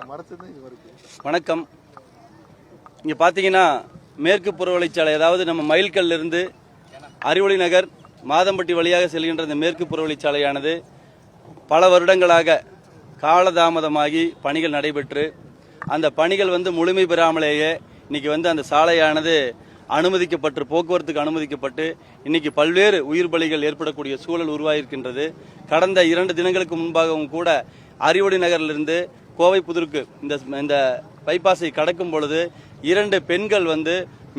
வணக்கம். இங்கே பார்த்தீங்கன்னா மேற்கு புறவழிச்சாலை, அதாவது நம்ம மயில்கல்ல இருந்து அறிவொளி நகர் மாதம்பட்டி வழியாக செல்கின்ற இந்த மேற்கு புறவழிச்சாலையானது பல வருடங்களாக காலதாமதமாகி பணிகள் நடைபெற்று அந்த பணிகள் முழுமை பெறாமலேயே இன்னைக்கு அந்த சாலையானது அனுமதிக்கப்பட்டு போக்குவரத்துக்கு அனுமதிக்கப்பட்டு இன்னைக்கு பல்வேறு உயிர் பலிகள் ஏற்படக்கூடிய சூழல் உருவாகியிருக்கின்றது. கடந்த 2 தினங்களுக்கு முன்பாகவும் கூட அறிவொளி நகரிலிருந்து கோவை புதூருக்கு இந்த பைபாஸை கடக்கும் பொழுது 2 பெண்கள்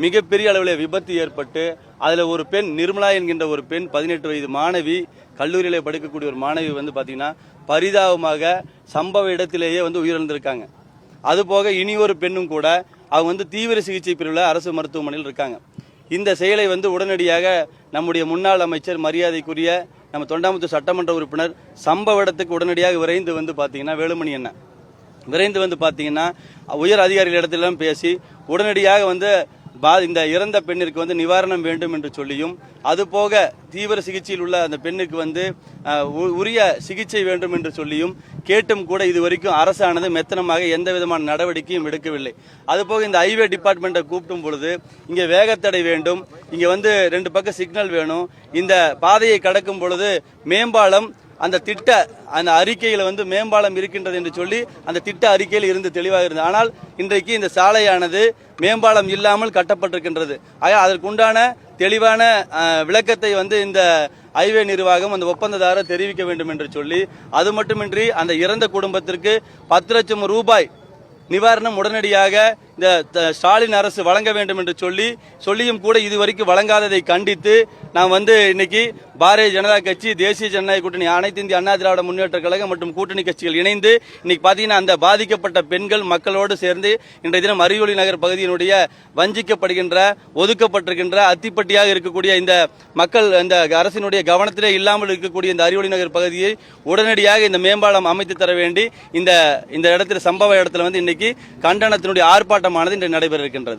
மிகப்பெரிய அளவில் விபத்து ஏற்பட்டு அதில் ஒரு பெண் நிர்மலா என்கின்ற ஒரு பெண் 18 வயது மாணவி, கல்லூரியிலே படிக்கக்கூடிய ஒரு மாணவி பார்த்தீங்கன்னா பரிதாபமாக சம்பவ இடத்திலேயே உயிரிழந்திருக்காங்க. அதுபோக இனி ஒரு பெண்ணும் கூட அவங்க தீவிர சிகிச்சை பிரிவில் அரசு மருத்துவமனையில் இருக்காங்க. இந்த செயலை உடனடியாக நம்முடைய முன்னாள் அமைச்சர் மரியாதைக்குரிய நம்ம தொண்டாமுத்தூர் சட்டமன்ற உறுப்பினர் சம்பவ இடத்துக்கு உடனடியாக விரைந்து பார்த்தீங்கன்னா வேலுமணி என்ன விரைந்து பார்த்தீங்கன்னா உயர் அதிகாரிகள் இடத்திலும் பேசி உடனடியாக இந்த இறந்த பெண்ணிற்கு நிவாரணம் வேண்டும் என்று சொல்லியும், அதுபோக தீவிர சிகிச்சையில் உள்ள அந்த பெண்ணுக்கு உரிய சிகிச்சை வேண்டும் என்று சொல்லியும் கேட்டும் கூட இதுவரைக்கும் அரசானது மெத்தனமாக எந்த விதமான நடவடிக்கையும் எடுக்கவில்லை. அதுபோக இந்த ஹைவே டிபார்ட்மெண்ட்டை கூப்பிடும் பொழுது இங்கே வேகத்தடை வேண்டும், இங்கே 2 பக்கம் சிக்னல் வேணும், இந்த பாதையை கடக்கும் பொழுது மேம்பாலம் அந்த அறிக்கையில் மேம்பாலம் இருக்கின்றது என்று சொல்லி அந்த திட்ட அறிக்கையில் இருந்து தெளிவாக இருந்தது. ஆனால் இன்றைக்கு இந்த சாலையானது மேம்பாலம் இல்லாமல் கட்டப்பட்டிருக்கின்றது. ஆக அதற்குண்டான தெளிவான விளக்கத்தை இந்த ஹைவே நிர்வாகம் அந்த ஒப்பந்ததாரர் தெரிவிக்க வேண்டும் என்று சொல்லி, அது மட்டுமின்றி அந்த இறந்த குடும்பத்திற்கு 10 லட்சம் ரூபாய் நிவாரணம் உடனடியாக இந்த ஸ்டாலின் அரசு வழங்க வேண்டும் என்று சொல்லியும் கூட இதுவரைக்கும் வழங்காததை கண்டித்து நாம் இன்னைக்கு பாரதிய ஜனதா கட்சி, தேசிய ஜனநாயக கூட்டணி, அனைத்து இந்திய அண்ணா திராவிட முன்னேற்ற கழகம் மற்றும் கூட்டணி கட்சிகள் இணைந்து இன்னைக்கு பாத்தீங்கன்னா அந்த பாதிக்கப்பட்ட பெண்கள் மக்களோடு சேர்ந்து இன்றைய தினம் அறிவொளி நகர் பகுதியினுடைய வஞ்சிக்கப்படுகின்ற, ஒதுக்கப்பட்டிருக்கின்ற, அத்திப்பட்டியாக இருக்கக்கூடிய இந்த மக்கள் இந்த அரசினுடைய கவனத்திலே இல்லாமல் இருக்கக்கூடிய இந்த அறிவொளி நகர் பகுதியை உடனடியாக இந்த மேம்பாலம் அமைத்து தர வேண்டி இந்த இடத்துல சம்பவ இடத்துல இன்னைக்கு கண்டனத்தினுடைய ஆர்ப்பாட்டமானது இன்று நடைபெற இருக்கின்றது.